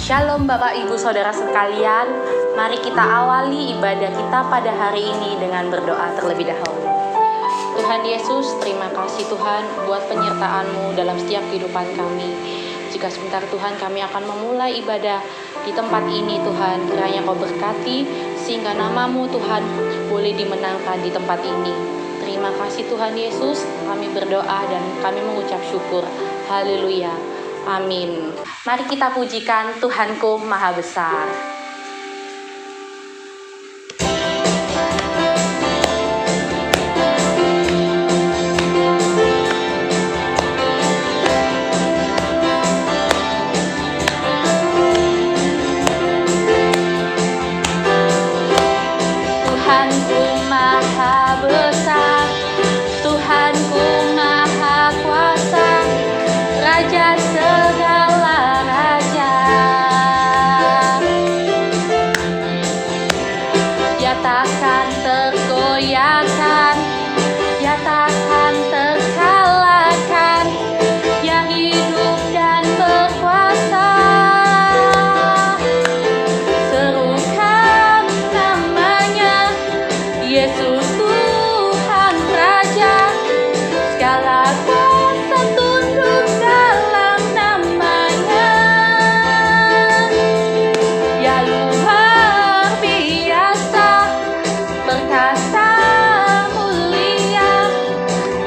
Shalom Bapak Ibu Saudara sekalian, mari kita awali ibadah kita pada hari ini dengan berdoa terlebih dahulu. Tuhan Yesus, terima kasih Tuhan buat penyertaan-Mu dalam setiap kehidupan kami. Jika sebentar Tuhan kami akan memulai ibadah di tempat ini Tuhan, kiranya Kau berkati sehingga nama-Mu Tuhan boleh dimenangkan di tempat ini. Terima kasih Tuhan Yesus, kami berdoa dan kami mengucap syukur. Haleluya. Amin. Mari kita pujikan Tuhanku Maha Besar. Tuhanku Maha Besar, Tuhanku Maha Kuasa, Raja segala raja. Dia takkan tergoyahkan, Dia takkan terkalahkan, Dia hidup dan berkuasa. Serukan namanya, Yesus Tuhan Raja, segala kuasa tunduk dalam namanya. Dia luar biasa, perkasa mulia,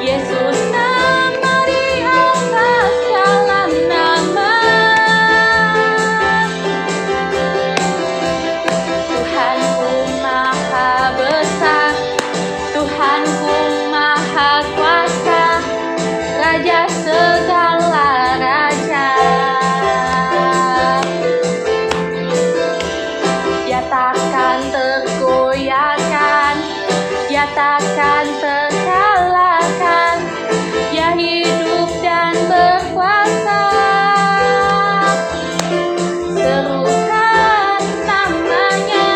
Yesus nama di atas segala nama. Tuhanku Maha Besar, Tuhanku Maha Kuasa, Raja segala raja. Dia takkan tergoyahkan, Dia takkan terkalahkan, Dia hidup dan berkuasa. Serukan namanya,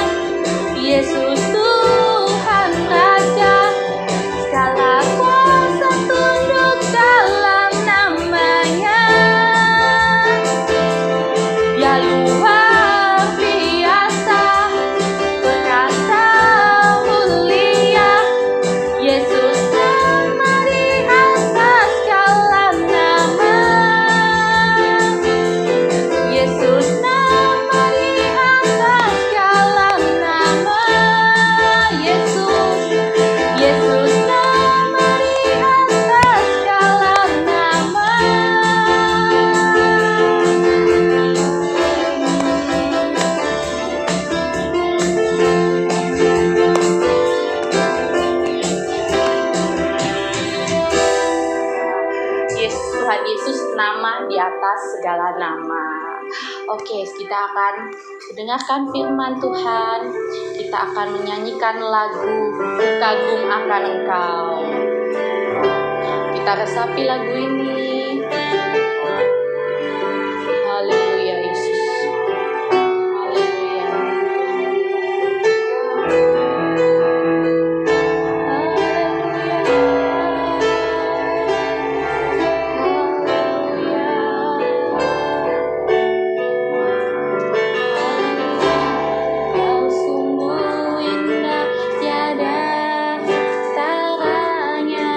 Yesus Tuhan Raja, segala kuasa tunduk dalam namanya. Dia luar biasa, perkasa mulia, Yesus nama di atas segala nama. Yesus nama di atas segala nama. Yesus nama di atas segala nama. Tuhan Yesus nama di atas segala nama. Oke, kita akan mendengarkan firman Tuhan. Kita akan menyanyikan lagu Kagum Akan Engkau. Kita resapi lagu ini. Haleluya Yesus. Haleluya. Kau sungguh indah, tiada taranya.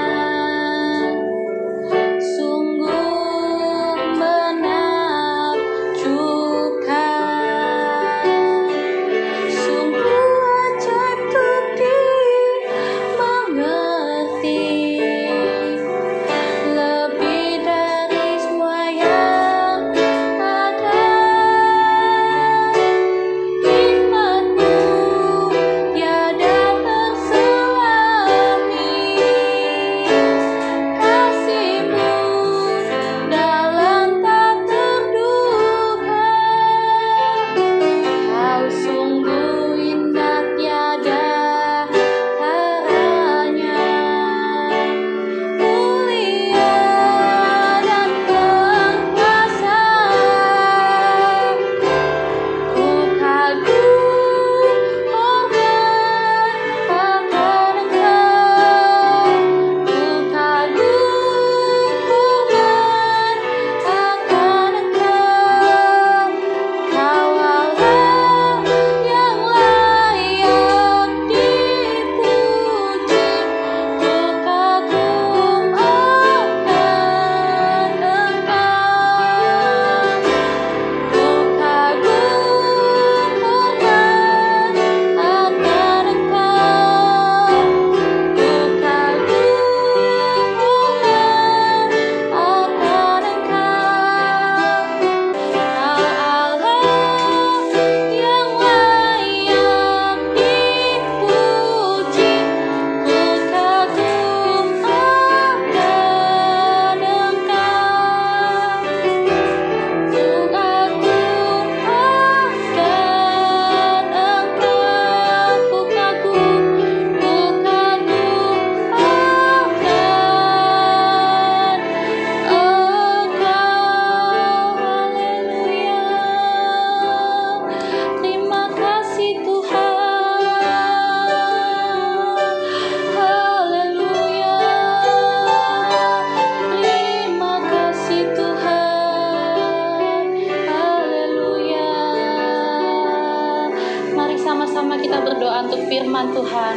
untuk firman Tuhan.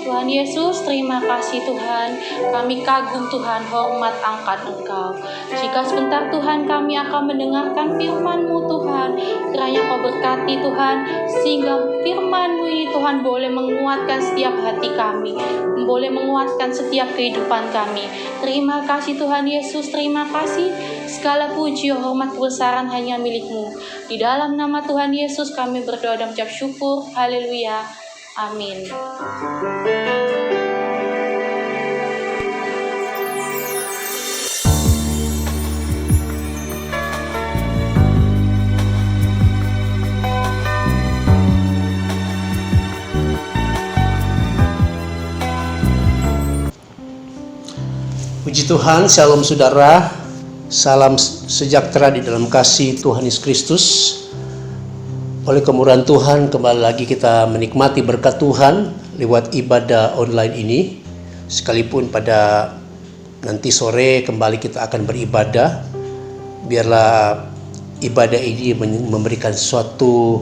Tuhan Yesus, terima kasih Tuhan. Kami kagum Tuhan, hormat angkat Engkau. Jika sebentar Tuhan kami akan mendengarkan firman-Mu Tuhan, kiranya Kau berkati Tuhan, sehingga firman-Mu ini Tuhan boleh menguatkan setiap hati kami, boleh menguatkan setiap kehidupan kami. Terima kasih Tuhan Yesus, terima kasih. Segala puji, hormat, kebesaran hanya milik-Mu. Di dalam nama Tuhan Yesus kami berdoa dan mengucap syukur. Haleluya. Amin. Puji Tuhan, shalom saudara, salam sejahtera di dalam kasih Tuhan Yesus Kristus. Oleh kemurahan Tuhan, kembali lagi kita menikmati berkat Tuhan lewat ibadah online ini. Sekalipun pada nanti sore kembali kita akan beribadah, biarlah ibadah ini memberikan suatu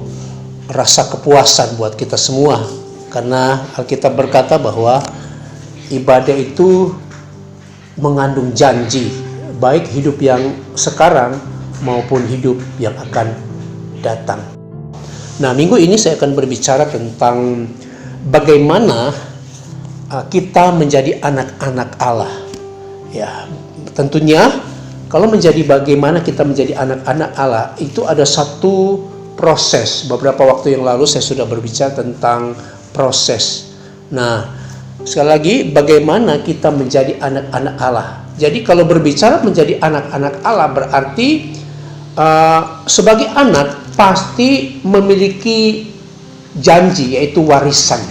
rasa kepuasan buat kita semua. Karena Alkitab berkata bahwa ibadah itu mengandung janji, baik hidup yang sekarang maupun hidup yang akan datang. Nah, minggu ini saya akan berbicara tentang bagaimana kita menjadi anak-anak Allah. Ya, tentunya kalau bagaimana kita menjadi anak-anak Allah, itu ada satu proses. Beberapa waktu yang lalu saya sudah berbicara tentang proses. Nah, sekali lagi, bagaimana kita menjadi anak-anak Allah. Jadi kalau berbicara menjadi anak-anak Allah berarti sebagai anak pasti memiliki janji, yaitu warisan.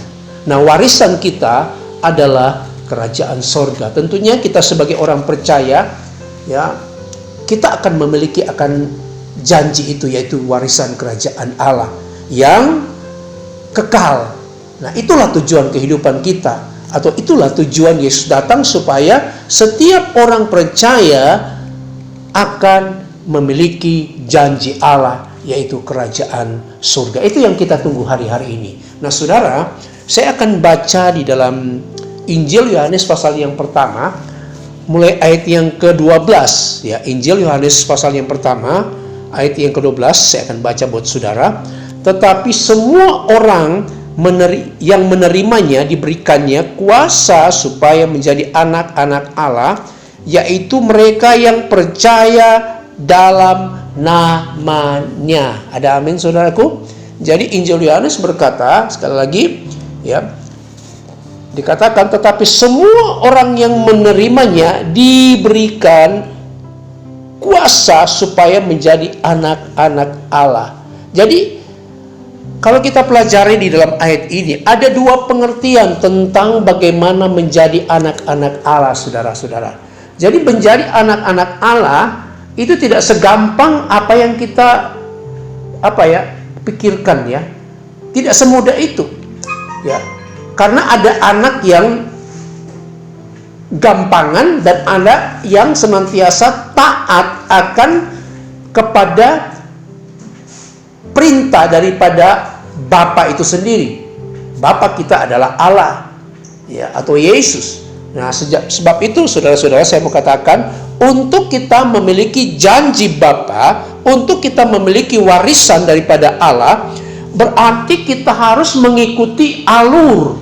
Nah, warisan kita adalah kerajaan sorga. Tentunya kita sebagai orang percaya, ya, kita akan memiliki janji itu, yaitu warisan kerajaan Allah yang kekal. Nah, itulah tujuan kehidupan kita, atau itulah tujuan Yesus datang, supaya setiap orang percaya akan memiliki janji Allah, yaitu kerajaan surga. Itu yang kita tunggu hari-hari ini. Nah, saudara, saya akan baca di dalam Injil Yohanes pasal yang pertama, mulai ayat yang ke-12. Ya, Injil Yohanes pasal yang pertama, ayat yang ke-12, saya akan baca buat saudara. Tetapi semua orang yang menerimanya diberikannya kuasa supaya menjadi anak-anak Allah, yaitu mereka yang percaya dalam namanya. Ada amin, saudaraku? Jadi Injil Yohanes berkata, sekali lagi, ya, dikatakan tetapi semua orang yang menerimanya diberikan kuasa supaya menjadi anak-anak Allah. Jadi kalau kita pelajari di dalam ayat ini, ada dua pengertian tentang bagaimana menjadi anak-anak Allah, saudara-saudara. Jadi menjadi anak-anak Allah itu tidak segampang apa yang kita pikirkan, ya. Tidak semudah itu, ya. Karena ada anak yang gampangan dan ada yang senantiasa taat akan kepada perintah daripada Bapa itu sendiri. Bapa kita adalah Allah, ya, atau Yesus. Nah, sebab itu saudara-saudara, saya mau katakan, untuk kita memiliki janji Bapa, untuk kita memiliki warisan daripada Allah, berarti kita harus mengikuti alur.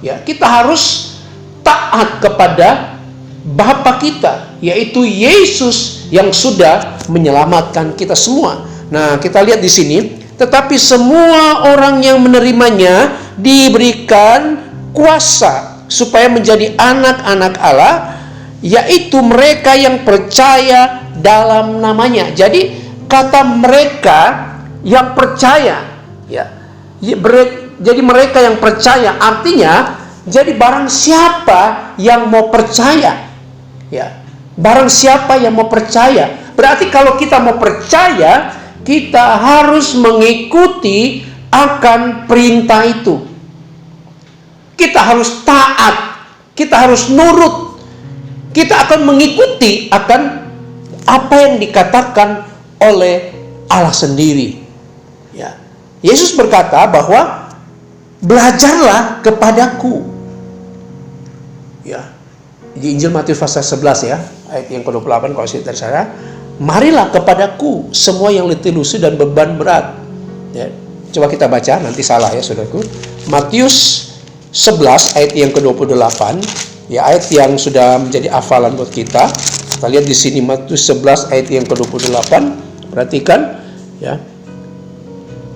Ya, kita harus taat kepada Bapa kita, yaitu Yesus yang sudah menyelamatkan kita semua. Nah, kita lihat di sini, tetapi semua orang yang menerimanya diberikan kuasa supaya menjadi anak-anak Allah, yaitu mereka yang percaya dalam namanya. Jadi kata mereka yang percaya, ya. Jadi mereka yang percaya artinya, jadi barang siapa yang mau percaya, ya. Barang siapa yang mau percaya. Berarti kalau kita mau percaya, kita harus mengikuti akan perintah itu. Kita harus taat, kita harus nurut. Kita akan mengikuti akan apa yang dikatakan oleh Allah sendiri. Ya. Yesus berkata bahwa belajarlah kepadaku. Ya. Di Injil Matius pasal 11 ya, ayat yang ke-28 kalau dari saya, marilah kepadaku semua yang letih lesu dan beban berat. Ya. Coba kita baca, nanti salah ya saudaraku. Matius 11 ayat yang ke-28, ya, ayat yang sudah menjadi hafalan buat kita. Kita lihat di sini Matius 11 ayat yang ke-28. Perhatikan ya.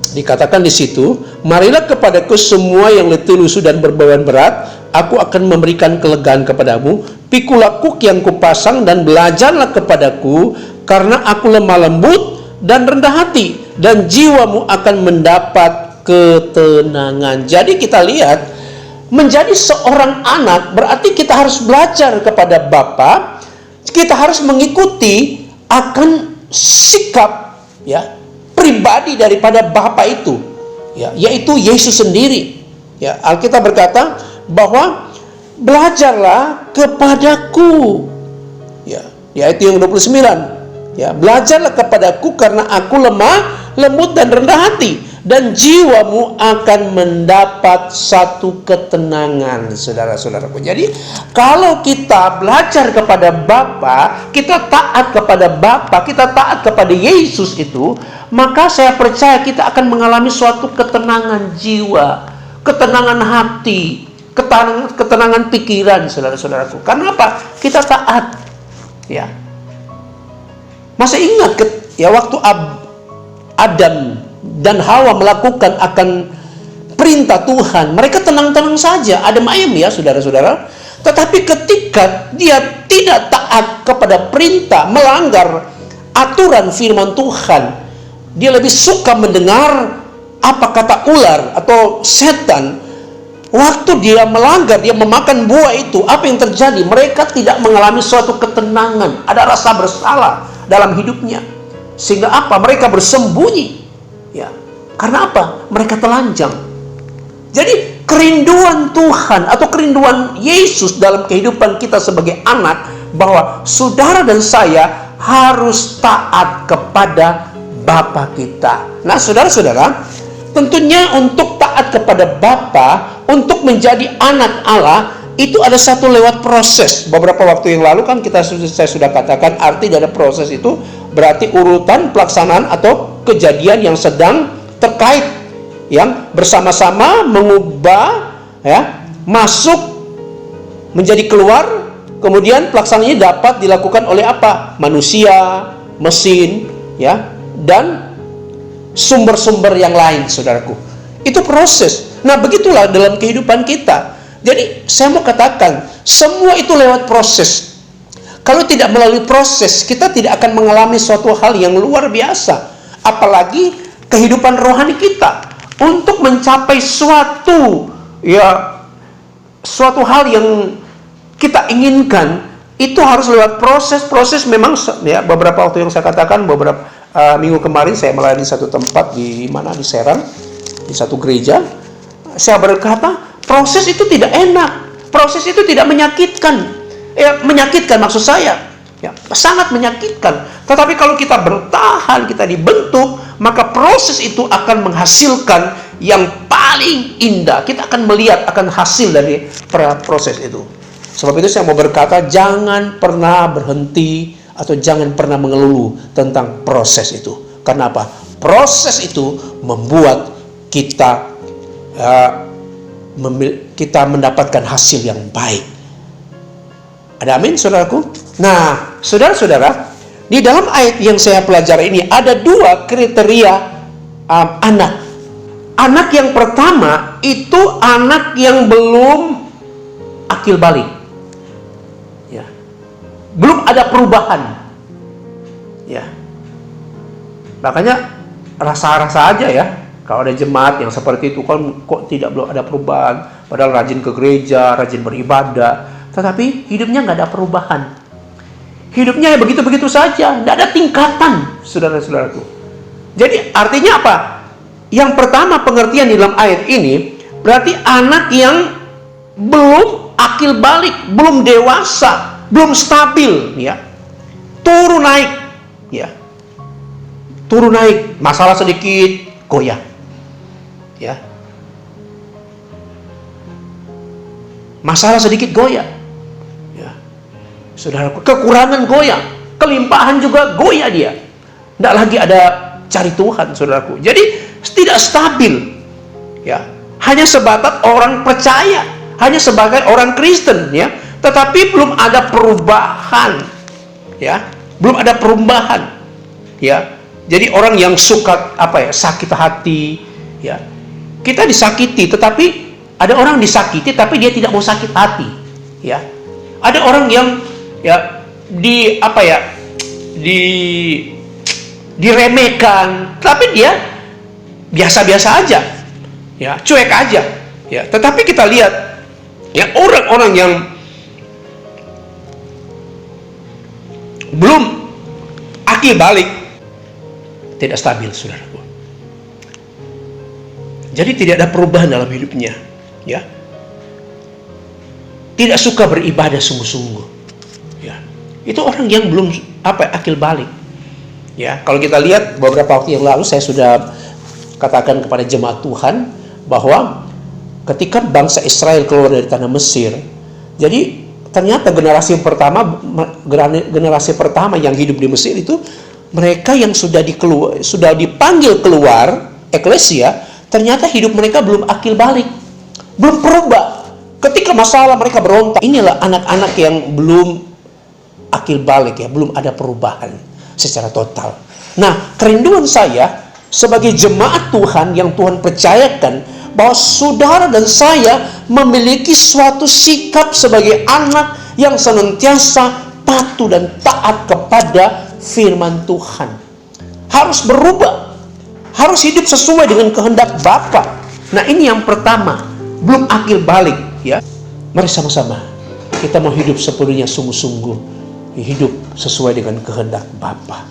Dikatakan di situ, marilah kepadaku semua yang letih lesu dan berbeban berat, aku akan memberikan kelegaan kepadamu. Pikulah kuk yang kupasang dan belajarlah kepadaku, karena aku lemah lembut dan rendah hati, dan jiwamu akan mendapat ketenangan. Jadi kita lihat, menjadi seorang anak berarti kita harus belajar kepada Bapa. Kita harus mengikuti akan sikap ya pribadi daripada Bapa itu, ya, yaitu Yesus sendiri. Ya, Alkitab berkata bahwa belajarlah kepadaku. Ya, di ayat yang 29. Ya, belajarlah kepadaku karena aku lemah, lembut dan rendah hati, dan jiwamu akan mendapat satu ketenangan, saudara-saudaraku. Jadi, kalau kita belajar kepada Bapa, kita taat kepada Bapa, kita taat kepada Yesus itu, maka saya percaya kita akan mengalami suatu ketenangan jiwa, ketenangan hati, ketenangan pikiran, saudara-saudaraku. Karena apa? Kita taat. Ya. Masih ingat ya waktu Adam dan Hawa melakukan akan perintah Tuhan, mereka tenang-tenang saja, adem ayem ya saudara-saudara. Tetapi ketika dia tidak taat kepada perintah, melanggar aturan firman Tuhan, dia lebih suka mendengar apa kata ular atau setan. Waktu dia melanggar, dia memakan buah itu, apa yang terjadi? Mereka tidak mengalami suatu ketenangan, ada rasa bersalah dalam hidupnya. Sehingga apa? Mereka bersembunyi. Ya. Karena apa? Mereka telanjang. Jadi kerinduan Tuhan atau kerinduan Yesus dalam kehidupan kita sebagai anak, bahwa saudara dan saya harus taat kepada Bapa kita. Nah, saudara-saudara, tentunya untuk taat kepada Bapa, untuk menjadi anak Allah, itu ada satu lewat proses. Beberapa waktu yang lalu kan saya sudah katakan arti dari proses itu berarti urutan pelaksanaan atau kejadian yang sedang terkait, yang bersama-sama mengubah ya, masuk menjadi keluar, kemudian pelaksanaannya dapat dilakukan oleh apa? Manusia, mesin, ya, dan sumber-sumber yang lain, saudaraku. Itu proses. Nah, begitulah dalam kehidupan kita. Jadi, saya mau katakan, semua itu lewat proses. Kalau tidak melalui proses, kita tidak akan mengalami suatu hal yang luar biasa. Apalagi kehidupan rohani kita. Untuk mencapai suatu hal yang kita inginkan, itu harus lewat proses memang ya. Beberapa waktu yang saya katakan, beberapa minggu kemarin saya melayani satu tempat di Serang, di satu gereja. Saya berkata, proses itu tidak enak, proses itu tidak menyakitkan. Menyakitkan maksud saya, ya, sangat menyakitkan. Tetapi kalau kita bertahan, kita dibentuk, maka proses itu akan menghasilkan yang paling indah. Kita akan melihat akan hasil dari proses itu. Sebab itu saya mau berkata, jangan pernah berhenti atau jangan pernah mengeluh tentang proses itu. Karena apa? Proses itu membuat kita mendapatkan hasil yang baik. Ada amin, saudaraku? Nah, saudara-saudara, di dalam ayat yang saya pelajari ini ada dua kriteria anak. Anak yang pertama itu anak yang belum akil balik. Ya. Belum ada perubahan. Ya. Makanya rasa-rasa aja ya. Kalau ada jemaat yang seperti itu, kok belum ada perubahan, padahal rajin ke gereja, rajin beribadah, tetapi hidupnya nggak ada perubahan. Hidupnya ya begitu-begitu saja, nggak ada tingkatan, saudara-saudaraku. Jadi artinya apa? Yang pertama pengertian di dalam ayat ini, berarti anak yang belum akil balik, belum dewasa, belum stabil, ya, turun naik, ya, turun naik, masalah sedikit goyah. Ya. Masalah sedikit goyah. Ya. Saudaraku, kekurangan goyah, kelimpahan juga goyah dia. Tidak lagi ada cari Tuhan, saudaraku. Jadi tidak stabil. Ya, hanya sebatas orang percaya, hanya sebagai orang Kristen, ya. Tetapi belum ada perubahan, ya. Belum ada perubahan, ya. Jadi orang yang suka sakit hati, ya. Kita disakiti, tetapi ada orang disakiti tapi dia tidak mau sakit hati, ya. Ada orang yang diremehkan, tapi dia biasa-biasa aja, ya, cuek aja, ya. Tetapi kita lihat, ya, orang-orang yang belum akil balik tidak stabil, saudaraku. Jadi tidak ada perubahan dalam hidupnya, ya. Tidak suka beribadah sungguh-sungguh, ya. Itu orang yang belum akil balik, ya. Kalau kita lihat beberapa waktu yang lalu saya sudah katakan kepada jemaat Tuhan bahwa ketika bangsa Israel keluar dari tanah Mesir, jadi ternyata generasi pertama yang hidup di Mesir itu mereka yang sudah dipanggil keluar eklesia, ternyata hidup mereka belum akil balik, belum berubah. Ketika masalah mereka berontak. Inilah anak-anak yang belum akil balik, ya, belum ada perubahan secara total. Nah, kerinduan saya sebagai jemaat Tuhan yang Tuhan percayakan bahwa saudara dan saya memiliki suatu sikap sebagai anak yang senantiasa patuh dan taat kepada firman Tuhan. Harus berubah, harus hidup sesuai dengan kehendak Bapa. Nah, ini yang pertama, belum akil balik, ya. Mari sama-sama kita mau hidup sepenuhnya sungguh-sungguh, hidup sesuai dengan kehendak Bapa.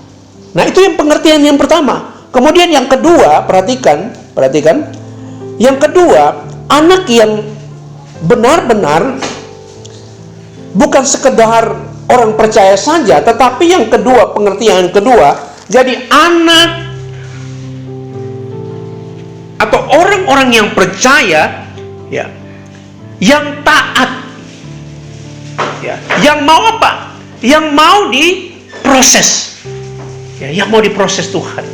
Nah, itu yang pengertian yang pertama. Kemudian yang kedua, perhatikan. Yang kedua, anak yang benar-benar bukan sekedar orang percaya saja, tetapi yang kedua, pengertian yang kedua, jadi anak atau orang-orang yang percaya, ya, yang taat, ya, yang mau apa? Yang mau diproses, ya, yang mau diproses Tuhan,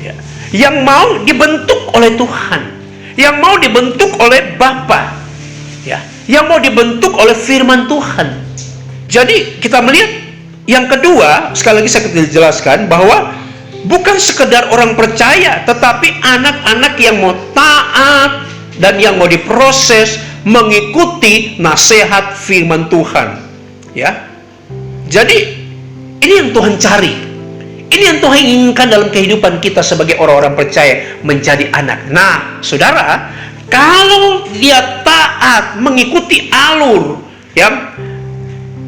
ya, yang mau dibentuk oleh Tuhan, yang mau dibentuk oleh Bapa, ya, yang mau dibentuk oleh firman Tuhan. Jadi kita melihat yang kedua, sekali lagi saya jelaskan bahwa bukan sekedar orang percaya, tetapi anak-anak yang mau taat dan yang mau diproses mengikuti nasihat firman Tuhan, ya. Jadi ini yang Tuhan cari, ini yang Tuhan inginkan dalam kehidupan kita sebagai orang-orang percaya, menjadi anak. Nah, saudara, kalau dia taat mengikuti alur, ya,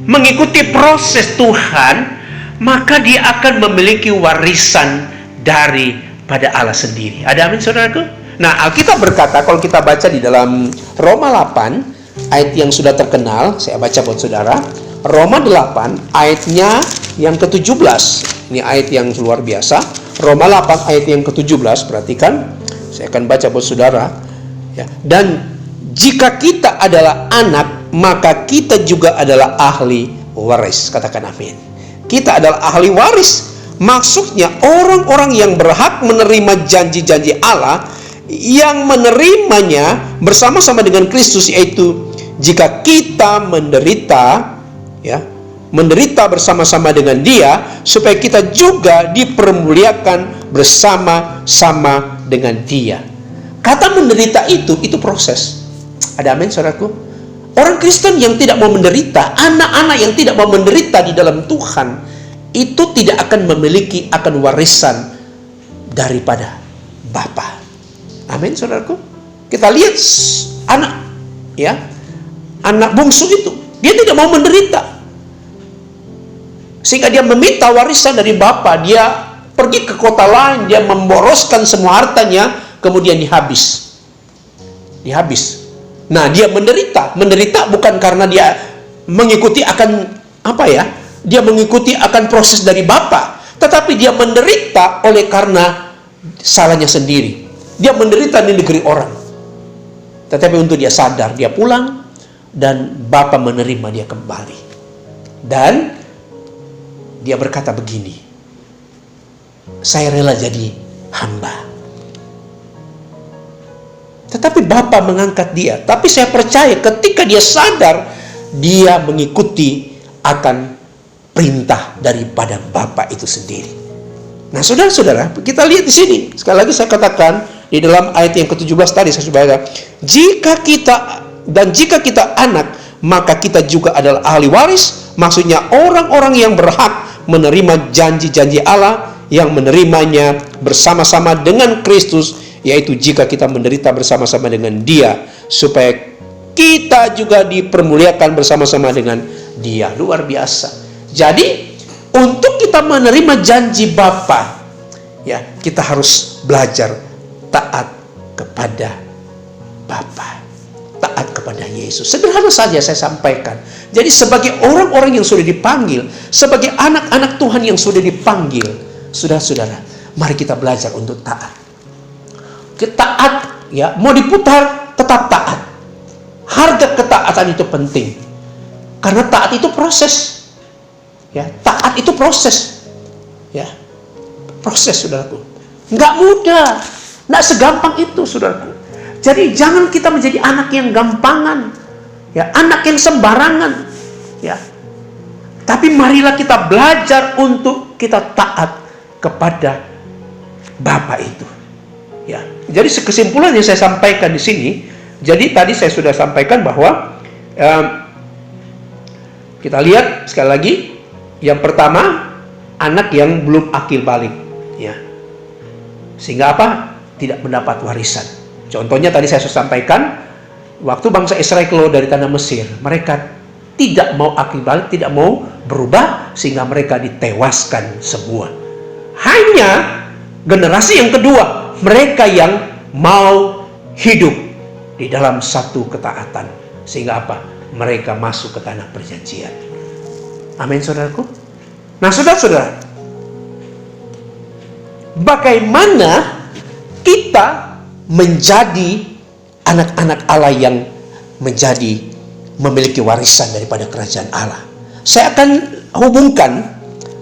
mengikuti proses Tuhan, maka dia akan memiliki warisan daripada Allah sendiri. Ada amin, saudaraku? Nah, Alkitab berkata, kalau kita baca di dalam Roma 8, ayat yang sudah terkenal, saya baca buat saudara. Roma 8, ayatnya yang ke-17. Ini ayat yang luar biasa. Roma 8, ayat yang ke-17, perhatikan. Saya akan baca buat saudara. Ya. Dan jika kita adalah anak, maka kita juga adalah ahli waris. Katakan amin. Kita adalah ahli waris. Maksudnya orang-orang yang berhak menerima janji-janji Allah, yang menerimanya bersama-sama dengan Kristus, yaitu jika kita menderita, ya, menderita bersama-sama dengan Dia, supaya kita juga dipermuliakan bersama-sama dengan Dia. Kata menderita itu proses. Ada amin, saudaraku? Orang Kristen yang tidak mau menderita, anak-anak yang tidak mau menderita di dalam Tuhan, itu tidak akan memiliki akan warisan daripada Bapa. Amin, saudaraku. Kita lihat anak, ya, anak bungsu itu, dia tidak mau menderita, sehingga dia meminta warisan dari Bapa. Dia pergi ke kota lain, dia memboroskan semua hartanya, kemudian dihabis. Nah, dia menderita bukan karena dia mengikuti akan dia mengikuti akan proses dari Bapa, tetapi dia menderita oleh karena salahnya sendiri. Dia menderita di negeri orang. Tetapi untuk dia sadar, dia pulang, dan Bapa menerima dia kembali. Dan dia berkata begini, saya rela jadi hamba. Tetapi Bapa mengangkat dia. Tapi saya percaya ketika dia sadar, dia mengikuti akan perintah daripada Bapa itu sendiri. Nah, saudara-saudara, kita lihat di sini. Sekali lagi saya katakan di dalam ayat yang ke-17 tadi saya sudah baca, jika kita anak, maka kita juga adalah ahli waris. Maksudnya orang-orang yang berhak menerima janji-janji Allah, yang menerimanya bersama-sama dengan Kristus, yaitu jika kita menderita bersama-sama dengan Dia, supaya kita juga dipermuliakan bersama-sama dengan Dia. Luar biasa. Jadi untuk kita menerima janji Bapa, ya, kita harus belajar taat kepada Bapa, taat kepada Yesus. Sederhana saja saya sampaikan. Jadi sebagai orang-orang yang sudah dipanggil, sebagai anak-anak Tuhan yang sudah dipanggil, saudara-saudara, mari kita belajar untuk taat. Taat, ya, mau diputar tetap taat. Harga ketaatan itu penting, karena taat itu proses. Ya, taat itu proses. Ya, proses, saudaraku. Nggak mudah, nggak segampang itu, saudaraku. Jadi jangan kita menjadi anak yang gampangan, ya, anak yang sembarangan, ya. Tapi marilah kita belajar untuk kita taat kepada Bapa itu. Ya, jadi kesimpulan yang saya sampaikan di sini. Jadi tadi saya sudah sampaikan bahwa kita lihat sekali lagi. Yang pertama, anak yang belum akil balik, ya, sehingga apa? Tidak mendapat warisan. Contohnya tadi saya sudah sampaikan, waktu bangsa Israel keluar dari tanah Mesir, mereka tidak mau akil balik, tidak mau berubah, sehingga mereka ditewaskan semua. Hanya generasi yang kedua, mereka yang mau hidup di dalam satu ketaatan, sehingga apa? Mereka masuk ke tanah perjanjian. Amin, saudaraku. Nah, saudara-saudara, bagaimana kita menjadi anak-anak Allah yang memiliki warisan daripada kerajaan Allah? Saya akan hubungkan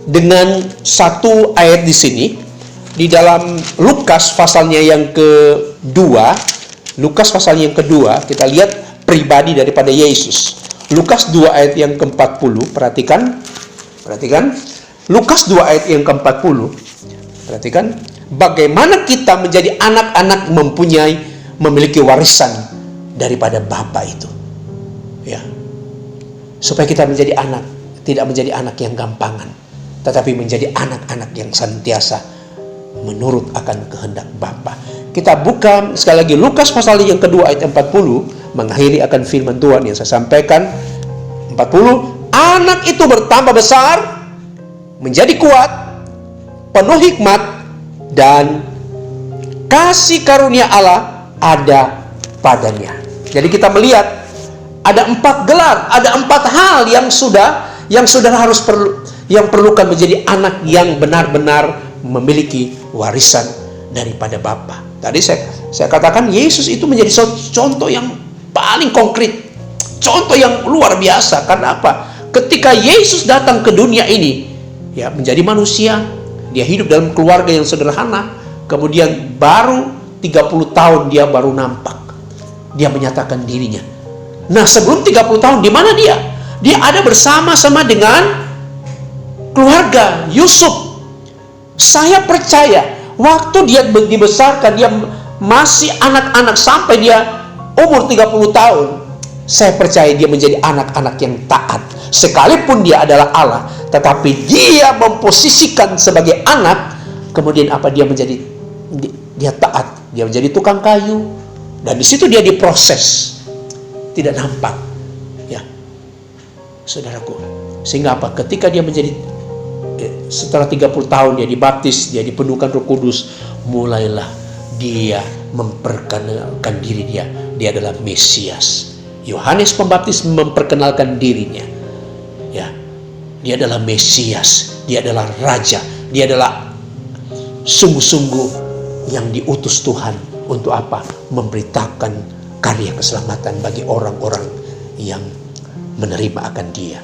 dengan satu ayat di sini di dalam Lukas pasalnya yang kedua. Lukas pasalnya yang kedua, kita lihat pribadi daripada Yesus. Lukas 2 ayat yang ke-40, perhatikan. Lukas 2 ayat yang ke-40, perhatikan. Bagaimana kita menjadi anak-anak memiliki warisan daripada Bapa itu. Ya. Supaya kita menjadi anak, tidak menjadi anak yang gampangan, tetapi menjadi anak-anak yang senantiasa menurut akan kehendak Bapa. Kita buka sekali lagi Lukas pasal yang kedua ayat 40, mengakhiri akan firman Tuhan yang saya sampaikan. 40, anak itu bertambah besar, menjadi kuat, penuh hikmat, dan kasih karunia Allah ada padanya. Jadi kita melihat ada 4 gelar, ada 4 hal yang saudara harus perlukan menjadi anak yang benar-benar memiliki warisan daripada Bapa. Tadi saya katakan Yesus itu menjadi contoh yang paling konkret, contoh yang luar biasa. Karena apa? Ketika Yesus datang ke dunia ini, ya, menjadi manusia, dia hidup dalam keluarga yang sederhana, kemudian baru 30 tahun dia baru nampak, dia menyatakan dirinya. Nah, sebelum 30 tahun di mana dia? Dia ada bersama-sama dengan keluarga Yusuf. Saya percaya waktu dia dibesarkan, dia masih anak-anak sampai dia umur 30 tahun, saya percaya dia menjadi anak-anak yang taat. Sekalipun dia adalah Allah, tetapi dia memposisikan sebagai anak. Kemudian apa? Dia taat. Dia menjadi tukang kayu, dan di situ dia diproses, tidak nampak, ya, saudaraku. Sehingga apa? Ketika dia setelah 30 tahun dia dibaptis, dia dipenuhkan Roh Kudus, mulailah dia memperkenalkan diri dia adalah Mesias. Yohanes Pembaptis memperkenalkan dirinya, ya, dia adalah Mesias, dia adalah Raja, dia adalah sungguh-sungguh yang diutus Tuhan untuk apa? Memberitakan karya keselamatan bagi orang-orang yang menerima akan Dia.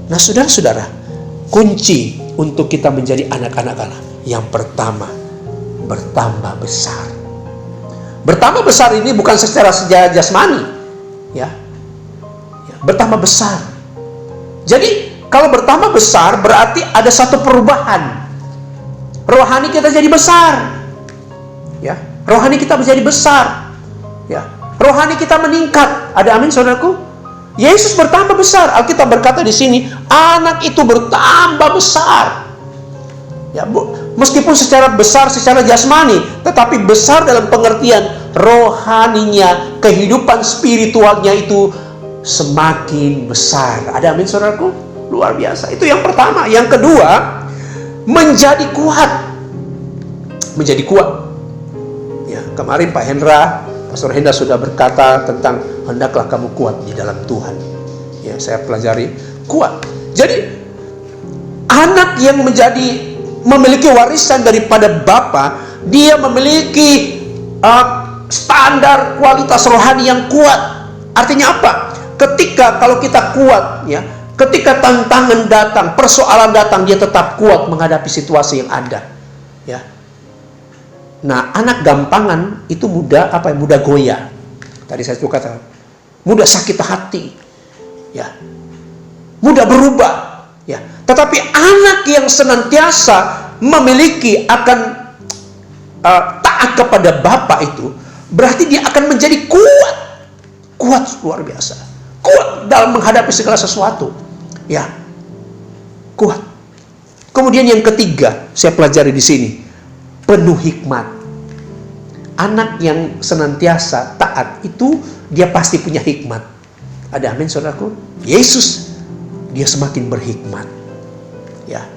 Nah, saudara-saudara, kunci untuk kita menjadi anak-anak Allah yang pertama, bertambah besar. Bertambah besar ini bukan secara jasmani, ya. Bertambah besar. Jadi kalau bertambah besar berarti ada satu perubahan. Rohani kita jadi besar. Ya, rohani kita menjadi besar. Ya, rohani kita meningkat. Ada amin, saudaraku? Yesus bertambah besar. Alkitab berkata di sini, anak itu bertambah besar. Ya, meskipun secara besar secara jasmani, tetapi besar dalam pengertian rohaninya, kehidupan spiritualnya itu semakin besar. Ada amin, saudaraku? Luar biasa. Itu yang pertama. Yang kedua, menjadi kuat. Menjadi kuat. Ya, kemarin Pak Hendra, Pastor Hendra sudah berkata tentang hendaklah kamu kuat di dalam Tuhan. Ya, saya pelajari kuat. Jadi anak yang memiliki warisan daripada Bapa, dia memiliki standar kualitas rohani yang kuat. Artinya apa? Ketika kalau kita kuat, ya, ketika tantangan datang, persoalan datang, dia tetap kuat menghadapi situasi yang ada. Ya. Nah, anak gampangan itu mudah mudah goyah. Tadi saya juga kata, mudah sakit hati. Ya. Mudah berubah, ya. Tetapi anak yang senantiasa memiliki akan taat kepada Bapa itu, berarti dia akan menjadi kuat. Kuat luar biasa. Kuat dalam menghadapi segala sesuatu. Ya, kuat. Kemudian yang ketiga, saya pelajari di sini, penuh hikmat. Anak yang senantiasa taat itu dia pasti punya hikmat. Ada amin, saudaraku? Yesus, dia semakin berhikmat. Ya,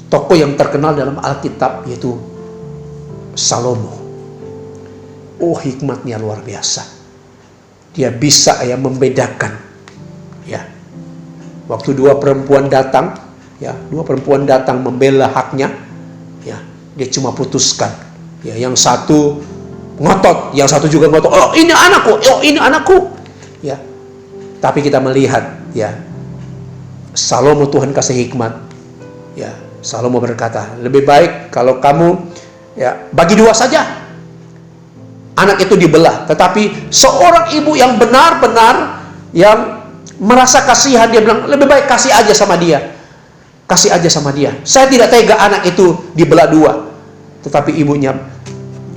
tokoh yang terkenal dalam Alkitab yaitu Salomo. Oh, hikmatnya luar biasa. Dia bisa membedakan. Ya. Waktu dua perempuan datang membela haknya, ya, dia cuma putuskan. Ya, yang satu ngotot, yang satu juga ngotot. Oh, ini anakku, oh, ini anakku. Ya. Tapi kita melihat, ya, Salomo Tuhan kasih hikmat. Ya, Salomo berkata, lebih baik kalau kamu bagi dua saja. Anak itu dibelah, tetapi seorang ibu yang benar-benar yang merasa kasihan, dia bilang, lebih baik kasih aja sama dia. Kasih aja sama dia. Saya tidak tega anak itu dibelah dua. Tetapi ibunya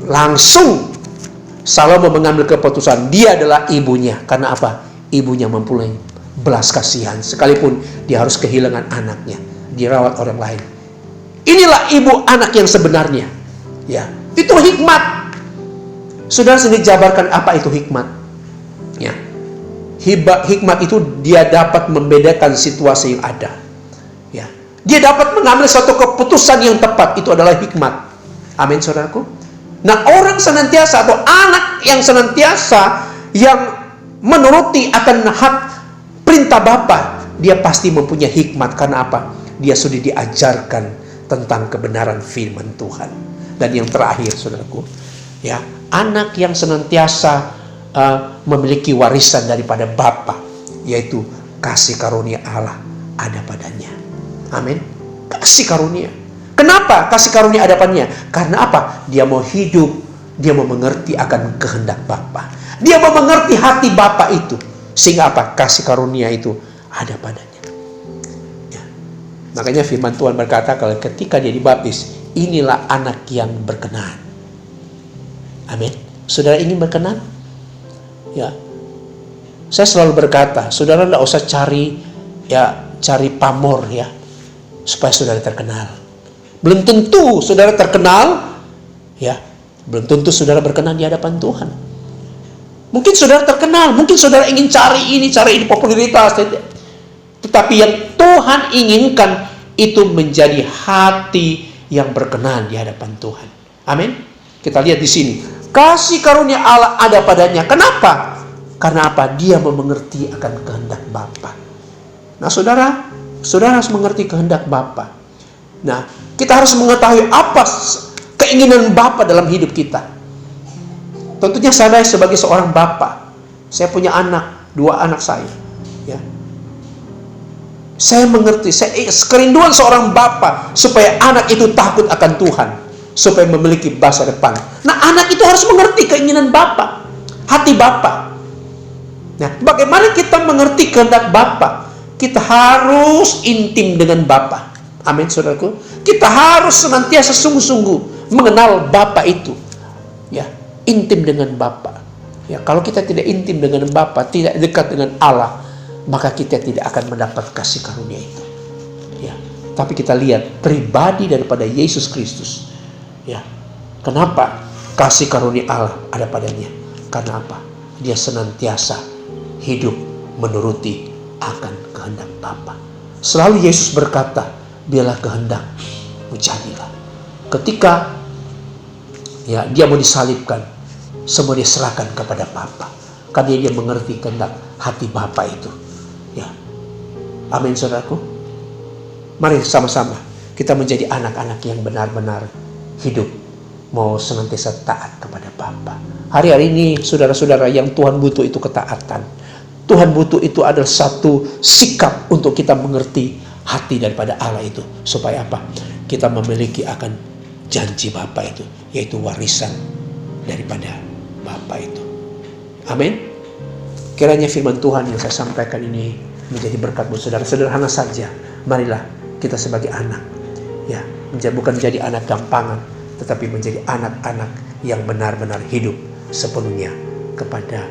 langsung, Salomo mengambil keputusan. Dia adalah ibunya. Karena apa? Ibunya mempunyai belas kasihan. Sekalipun dia harus kehilangan anaknya, dirawat orang lain. Inilah ibu anak yang sebenarnya. Ya, itu hikmat. Saudara sendiri jabarkan apa itu hikmat. Ya. Hikmat itu dia dapat membedakan situasi yang ada. Ya. Dia dapat mengambil suatu keputusan yang tepat. Itu adalah hikmat. Amin, saudaraku. Nah, orang senantiasa atau anak yang senantiasa yang menuruti akan hak perintah Bapa, dia pasti mempunyai hikmat. Karena apa? Dia sudah diajarkan tentang kebenaran firman Tuhan. Dan yang terakhir, saudaraku, ya, anak yang senantiasa memiliki warisan daripada Bapa, yaitu kasih karunia Allah ada padanya. Amin. Kasih karunia. Kenapa kasih karunia ada padanya? Karena apa? Dia mau hidup, dia mau mengerti akan kehendak Bapa. Dia mau mengerti hati Bapa itu. Sehingga apa? Kasih karunia itu ada padanya. Ya. Makanya firman Tuhan berkata, kalau ketika dia dibaptis, inilah anak yang berkenan. Amin. Saudara ingin berkenan? Ya. Saya selalu berkata, saudara tidak usah cari pamor, ya, supaya saudara terkenal. Belum tentu saudara terkenal, ya, belum tentu saudara berkenan di hadapan Tuhan. Mungkin saudara terkenal, mungkin saudara ingin cari ini popularitas. Tetapi yang Tuhan inginkan itu menjadi hati yang berkenan di hadapan Tuhan. Amin. Kita lihat di sini. Kasih karunia Allah ada padanya. Kenapa? Karena apa? Dia mengerti akan kehendak Bapa. Nah, saudara harus mengerti kehendak Bapa. Nah, kita harus mengetahui apa keinginan Bapa dalam hidup kita. Tentunya saya sebagai seorang Bapa, saya punya anak. dua anak saya. Ya. Saya mengerti, kerinduan seorang bapak supaya anak itu takut akan Tuhan, supaya memiliki masa depan. Nah, anak itu harus mengerti keinginan bapak, hati bapak. Nah, bagaimana kita mengerti kehendak bapak? Kita harus intim dengan bapak. Amin, saudaraku. Kita harus senantiasa sungguh-sungguh mengenal bapak itu. Ya, intim dengan bapak. Ya, kalau kita tidak intim dengan bapak, tidak dekat dengan Allah, maka kita tidak akan mendapat kasih karunia itu. Ya, tapi kita lihat pribadi daripada Yesus Kristus. Ya, kenapa kasih karunia Allah ada padanya? Karena apa? Dia senantiasa hidup menuruti akan kehendak Bapa. Selalu Yesus berkata, biarlah kehendakmu jadilah. Ketika ya dia mau disalibkan, semua dia serahkan kepada Bapa. Karena dia mengerti kehendak hati Bapa itu. Ya, amin, saudaraku. Mari sama-sama kita menjadi anak-anak yang benar-benar hidup mau senantiasa taat kepada Bapa. Hari-hari ini saudara-saudara, yang Tuhan butuh itu ketaatan. Tuhan butuh itu adalah satu sikap untuk kita mengerti hati daripada Allah itu. Supaya apa? Kita memiliki akan janji Bapa itu, yaitu warisan daripada Bapa itu. Amin. Kiranya firman Tuhan yang saya sampaikan ini menjadi berkat buat saudara. Sederhana saja, marilah kita sebagai anak, ya, bukan menjadi anak gampangan, tetapi menjadi anak-anak yang benar-benar hidup sepenuhnya kepada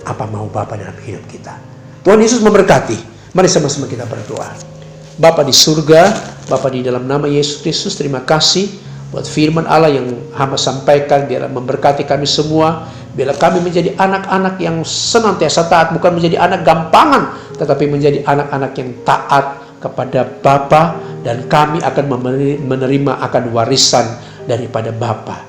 apa mau Bapa dalam hidup kita. Tuhan Yesus memberkati. Mari sama-sama kita berdoa. Bapa di surga, Bapa di dalam nama Yesus Kristus, terima kasih buat firman Allah yang hamba sampaikan. Biarlah memberkati kami semua. Biarlah kami menjadi anak-anak yang senantiasa taat, bukan menjadi anak gampangan, tetapi menjadi anak-anak yang taat kepada Bapa, dan kami akan menerima akan warisan daripada Bapa.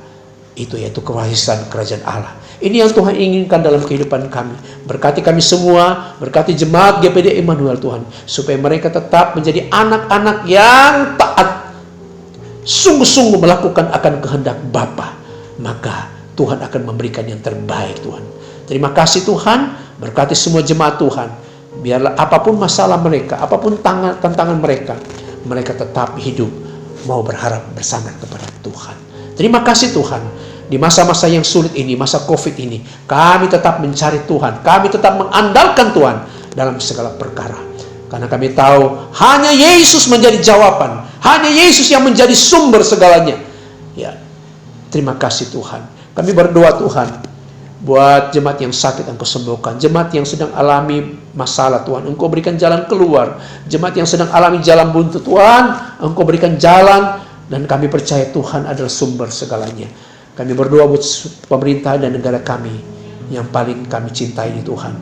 Itu yaitu kewarisan kerajaan Allah. Ini yang Tuhan inginkan dalam kehidupan kami. Berkati kami semua, berkati jemaat GPD Immanuel Tuhan, supaya mereka tetap menjadi anak-anak yang taat, sungguh-sungguh melakukan akan kehendak Bapa. Maka Tuhan akan memberikan yang terbaik, Tuhan. Terima kasih Tuhan, berkati semua jemaat Tuhan. Biarlah apapun masalah mereka, apapun tantangan mereka, mereka tetap hidup mau berharap bersandar kepada Tuhan. Terima kasih Tuhan. Di masa-masa yang sulit ini, masa COVID ini, kami tetap mencari Tuhan. Kami tetap mengandalkan Tuhan dalam segala perkara. Karena kami tahu hanya Yesus menjadi jawaban. Hanya Yesus yang menjadi sumber segalanya. Ya, terima kasih Tuhan. Kami berdoa Tuhan, buat jemaat yang sakit Engkau sembuhkan. Jemaat yang sedang alami masalah Tuhan, Engkau berikan jalan keluar. Jemaat yang sedang alami jalan buntu Tuhan, Engkau berikan jalan. Dan kami percaya Tuhan adalah sumber segalanya. Kami berdoa buat pemerintah dan negara kami yang paling kami cintai ini Tuhan.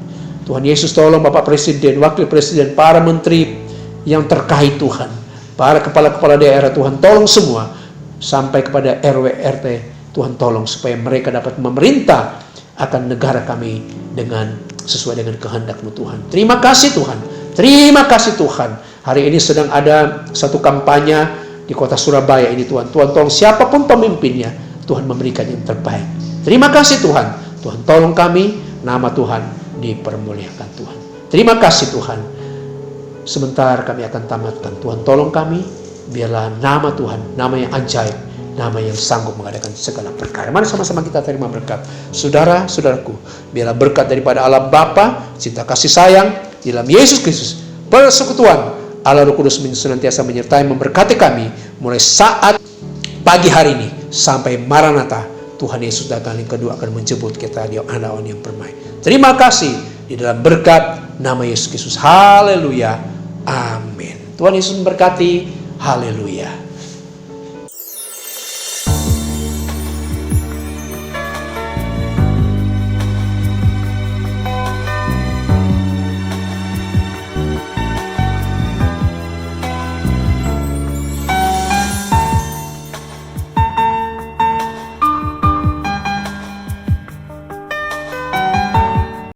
Tuhan Yesus tolong Bapak Presiden, Wakil Presiden, para menteri yang terkait Tuhan. Para kepala-kepala daerah Tuhan, tolong semua. Sampai kepada RW, RT, Tuhan tolong supaya mereka dapat memerintah akan negara kami dengan sesuai dengan kehendak-Mu Tuhan. Terima kasih Tuhan. Terima kasih Tuhan. Hari ini sedang ada satu kampanye di kota Surabaya ini Tuhan. Tuhan tolong siapapun pemimpinnya, Tuhan memberikan yang terbaik. Terima kasih Tuhan. Tuhan tolong kami, nama Tuhan dipermuliakan Tuhan. Terima kasih Tuhan. Sebentar kami akan tamatkan. Tuhan tolong kami, biarlah nama Tuhan, nama yang ajaib, nama yang sanggup mengadakan segala perkara. Mari sama-sama kita terima berkat. Saudara-saudaraku, biarlah berkat daripada Allah Bapa, cinta kasih sayang di dalam Yesus Kristus, persekutuan Allah Roh Kudus senantiasa menyertai memberkati kami mulai saat pagi hari ini sampai Maranatha. Tuhan Yesus datang yang kedua akan menjemput kita di awan yang permai. Terima kasih di dalam berkat nama Yesus Kristus. Haleluya. Amin. Tuhan Yesus memberkati. Haleluya.